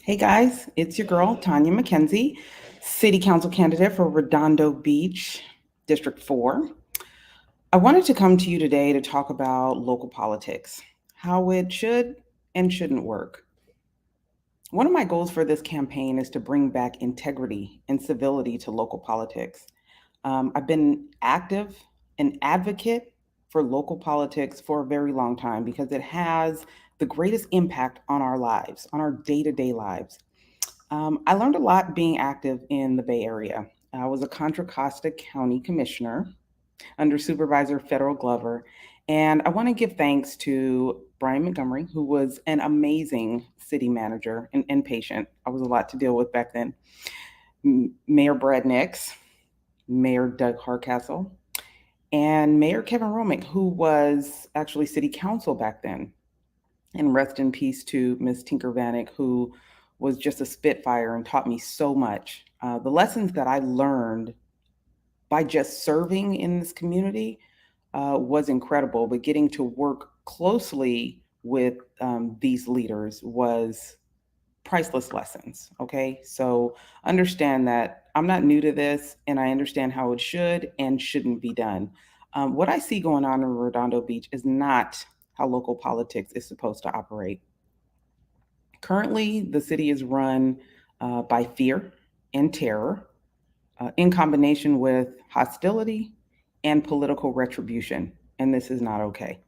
Hey guys, it's your girl, Tanya McKenzie, City Council candidate for Redondo Beach, District 4. I wanted to come to you today to talk about local politics, how it should and shouldn't work. One of my goals for this campaign is to bring back integrity and civility to local politics. I've been active, an advocate for local politics for a very long time because it has the greatest impact on our lives, on our day to day lives. I learned a lot being active in the Bay Area. I was a Contra Costa County Commissioner under Supervisor Federal Glover, and I want to give thanks to Brian Montgomery, who was an amazing city manager and patient. I was a lot to deal with back then. Mayor Brad Nix, Mayor Doug Hardcastle, and Mayor Kevin Romick, who was actually city council back then. And rest in peace to Miss Tinker Vanek, who was just a spitfire and taught me so much. The lessons that I learned by just serving in this community was incredible, but getting to work closely with these leaders was priceless lessons. Okay. So understand that I'm not new to this and I understand how it should and shouldn't be done. What I see going on in Redondo Beach is not how local politics is supposed to operate. Currently, the city is run by fear and terror in combination with hostility and political retribution. And this is not okay.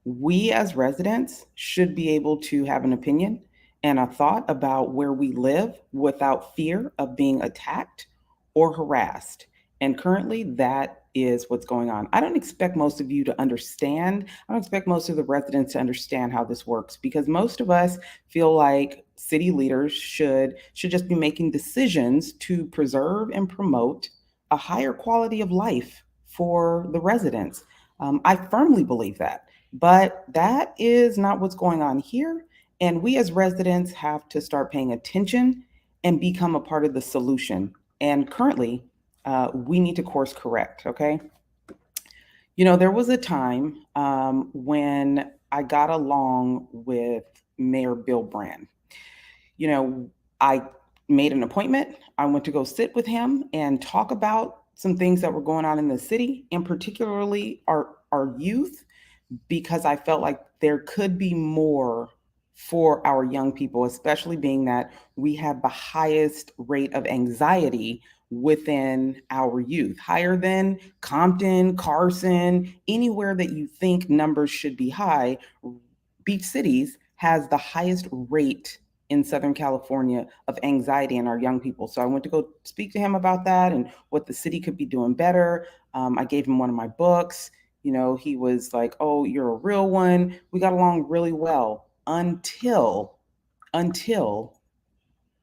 We as residents should be able to have an opinion and a thought about where we live without fear of being attacked or harassed. And currently, that is what's going on. I don't expect most of you to understand. I don't expect most of the residents to understand how this works because most of us feel like city leaders should just be making decisions to preserve and promote a higher quality of life for the residents. I firmly believe that. But that is not what's going on here. And we as residents have to start paying attention and become a part of the solution. And currently, we need to course correct, okay? You know, there was a time when I got along with Mayor Bill Brand. You know, I made an appointment. I went to go sit with him and talk about some things that were going on in the city, and particularly our youth because I felt like there could be more for our young people, especially being that we have the highest rate of anxiety within our youth, higher than Compton, Carson, anywhere that you think numbers should be high. Beach Cities has the highest rate in Southern California of anxiety in our young people. So I went to go speak to him about that and what the city could be doing better. I gave him one of my books. You know, he was like, "Oh, you're a real one." We got along really well until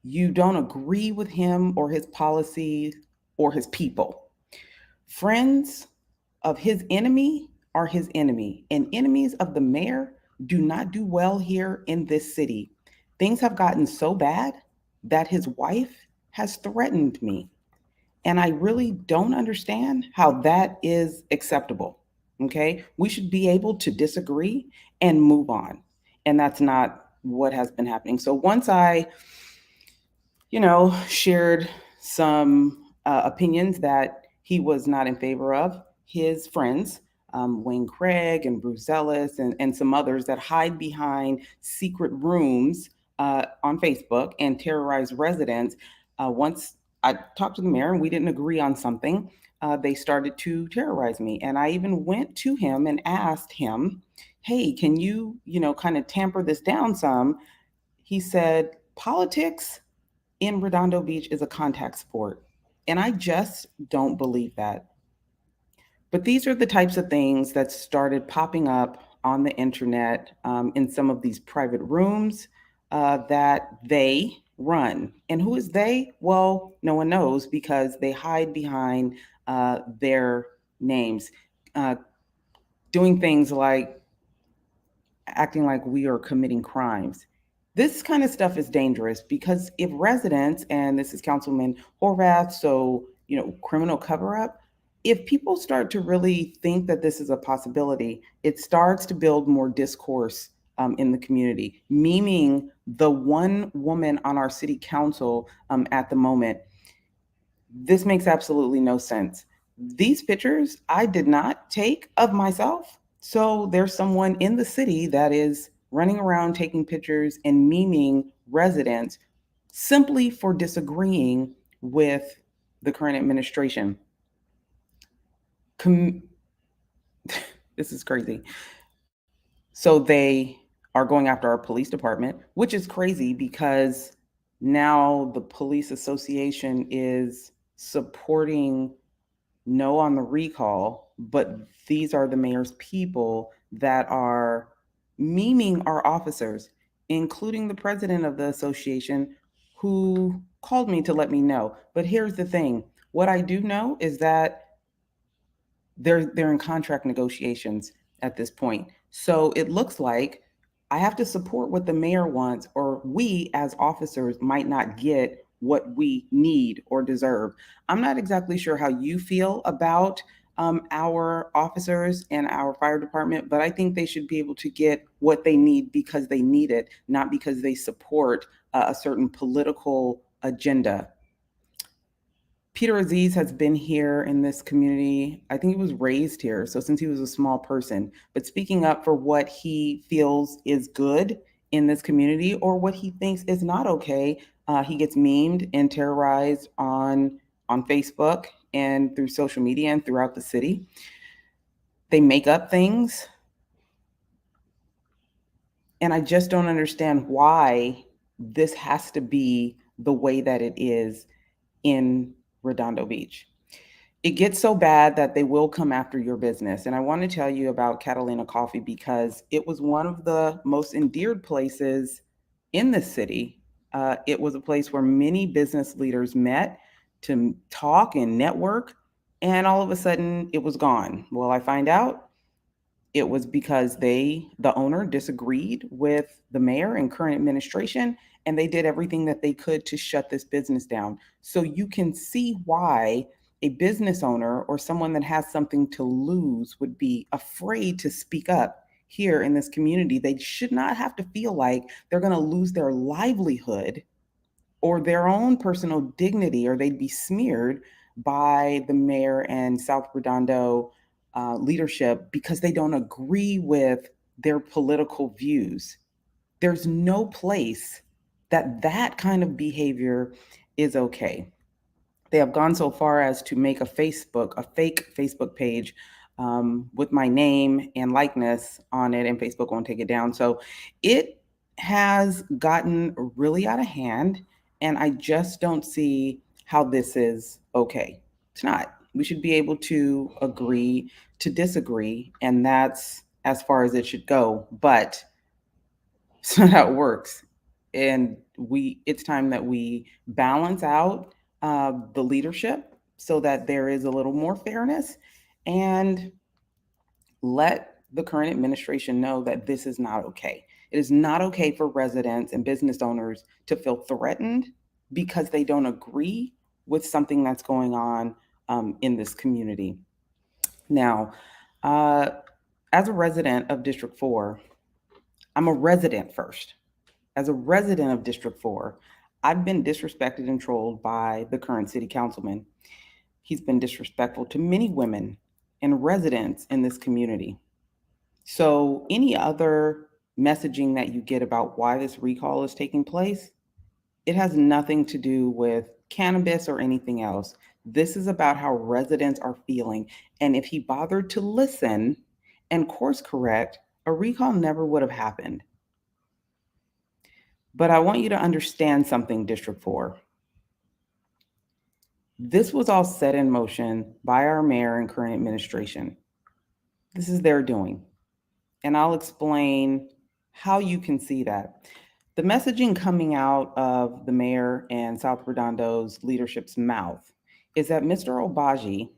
you don't agree with him or his policies or his people. Friends of his enemy are his enemy, and enemies of the mayor do not do well here in this city. Things have gotten so bad that his wife has threatened me. And I really don't understand how that is acceptable. Okay. We should be able to disagree and move on. And that's not what has been happening. So once I, shared some opinions that he was not in favor of, his friends, Wayne Craig and Bruce Ellis and some others that hide behind secret rooms on Facebook and terrorize residents. Once I talked to the mayor and we didn't agree on something, they started to terrorize me. And I even went to him and asked him, "Hey, can you, kind of tamper this down some?" He said, "Politics in Redondo Beach is a contact sport." And I just don't believe that. But these are the types of things that started popping up on the internet in some of these private rooms that they run. And who is they? Well, no one knows because they hide behind their names, uh, doing things like acting like we are committing crimes. This kind of stuff is dangerous because if residents, and this is Councilman Horvath, so, criminal cover up, if people start to really think that this is a possibility, it starts to build more discourse in the community, memeing the one woman on our city council at the moment. This makes absolutely no sense. These pictures I did not take of myself. So there's someone in the city that is running around taking pictures and memeing residents simply for disagreeing with the current administration. Com- this is crazy. So they are going after our police department, which is crazy because now the police association is supporting no on the recall, but these are the mayor's people that are memeing our officers, including the president of the association who called me to let me know. But here's the thing, what I do know is that they're in contract negotiations at this point. So it looks like I have to support what the mayor wants, or we as officers might not get what we need or deserve. I'm not exactly sure how you feel about our officers and our fire department, but I think they should be able to get what they need because they need it, not because they support a certain political agenda. Peter Aziz has been here in this community. I think he was raised here, so since he was a small person, but speaking up for what he feels is good in this community or what he thinks is not okay. He gets memed and terrorized on Facebook and through social media and throughout the city. They make up things, and I just don't understand why this has to be the way that it is in Redondo Beach. It gets so bad that they will come after your business. And I want to tell you about Catalina Coffee because it was one of the most endeared places in the city. It was a place where many business leaders met to talk and network, and all of a sudden it was gone. Well, I find out it was because the owner, disagreed with the mayor and current administration, and they did everything that they could to shut this business down. So you can see why a business owner or someone that has something to lose would be afraid to speak up here in this community. They should not have to feel like they're going to lose their livelihood or their own personal dignity, or they'd be smeared by the mayor and South Redondo leadership because they don't agree with their political views. There's no place that that kind of behavior is okay. They have gone so far as to make a fake Facebook page with my name and likeness on it, and Facebook won't take it down. So it has gotten really out of hand, and I just don't see how this is okay. It's not. We should be able to agree to disagree, and that's as far as it should go. But it's not how it works. And it's time that we balance out the leadership so that there is a little more fairness, and let the current administration know that this is not okay. It is not okay for residents and business owners to feel threatened because they don't agree with something that's going on in this community. Now, uh, as a resident of District 4, I'm a resident first. As a resident of District 4, I've been disrespected and trolled by the current city councilman. He's been disrespectful to many women and residents in this community. So, any other messaging that you get about why this recall is taking place, it has nothing to do with cannabis or anything else. This is about how residents are feeling. And if he bothered to listen and course correct, a recall never would have happened. But I want you to understand something, District 4. This was all set in motion by our mayor and current administration. This is their doing. And I'll explain how you can see that. The messaging coming out of the mayor and South Redondo's leadership's mouth is that Mr. Obagi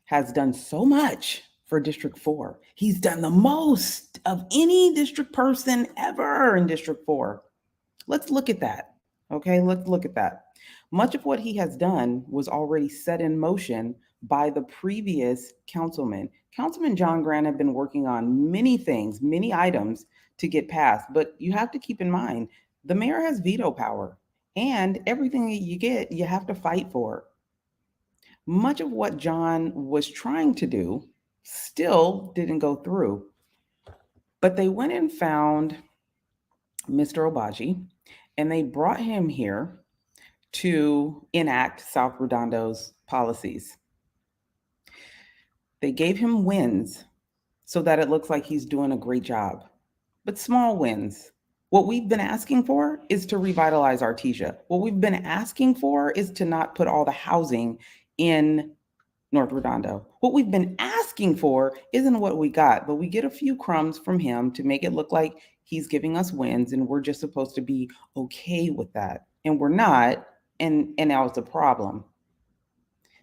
has done so much for District 4. He's done the most of any district person ever in District 4. Let's look at that. Okay, let's look at that. Much of what he has done was already set in motion by the previous councilman. Councilman John Grant had been working on many things, many items to get passed, but you have to keep in mind the mayor has veto power, and everything that you get, you have to fight for. Much of what John was trying to do still didn't go through, but they went and found Mr. Obaji and they brought him here to enact South Redondo's policies. They gave him wins so that it looks like he's doing a great job, but small wins. What we've been asking for is to revitalize Artesia. What we've been asking for is to not put all the housing in North Redondo. What we've been asking for isn't what we got, but we get a few crumbs from him to make it look like he's giving us wins and we're just supposed to be okay with that. And we're not, and now it's a problem.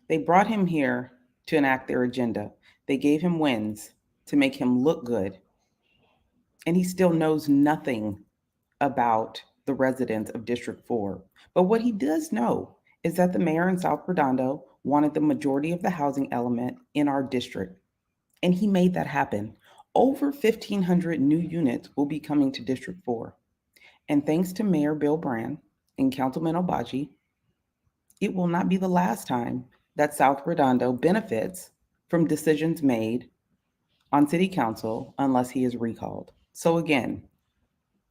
They brought him here to enact their agenda. They gave him wins to make him look good. And he still knows nothing about the residents of District 4. But what he does know is that the mayor in South Redondo wanted the majority of the housing element in our district. And he made that happen. Over 1,500 new units will be coming to District 4. And thanks to Mayor Bill Brand and Councilman Obaji, it will not be the last time that South Redondo benefits from decisions made on City Council unless he is recalled. So again,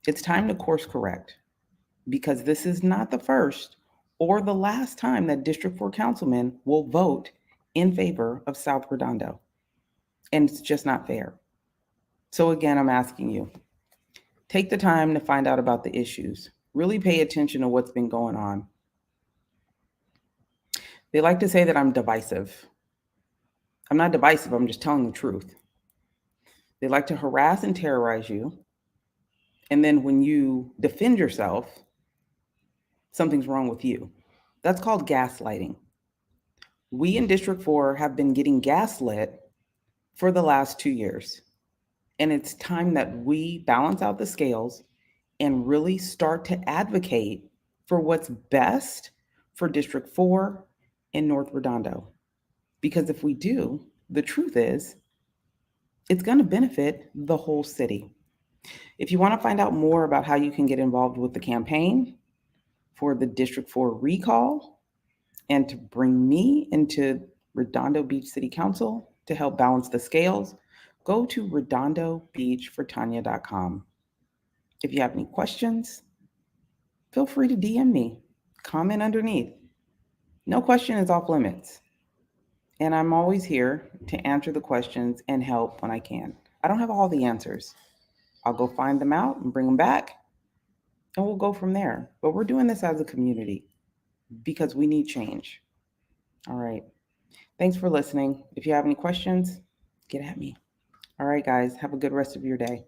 it's time to course correct because this is not the first or the last time that District 4 councilmen will vote in favor of South Redondo. And it's just not fair. So again, I'm asking you, take the time to find out about the issues. Really pay attention to what's been going on. They like to say that I'm divisive. I'm not divisive, I'm just telling the truth. They like to harass and terrorize you. And then when you defend yourself, something's wrong with you. That's called gaslighting. We in District 4 have been getting gaslit for the last 2 years. And it's time that we balance out the scales and really start to advocate for what's best for District 4 and North Redondo. Because if we do, the truth is, it's going to benefit the whole city. If you want to find out more about how you can get involved with the campaign for the District 4 recall and to bring me into Redondo Beach City Council to help balance the scales, go to redondobeachfortanya.com. If you have any questions, feel free to DM me, comment underneath. No question is off limits. And I'm always here to answer the questions and help when I can. I don't have all the answers. I'll go find them out and bring them back, and we'll go from there. But we're doing this as a community because we need change. All right. Thanks for listening. If you have any questions, get at me. All right, guys. Have a good rest of your day.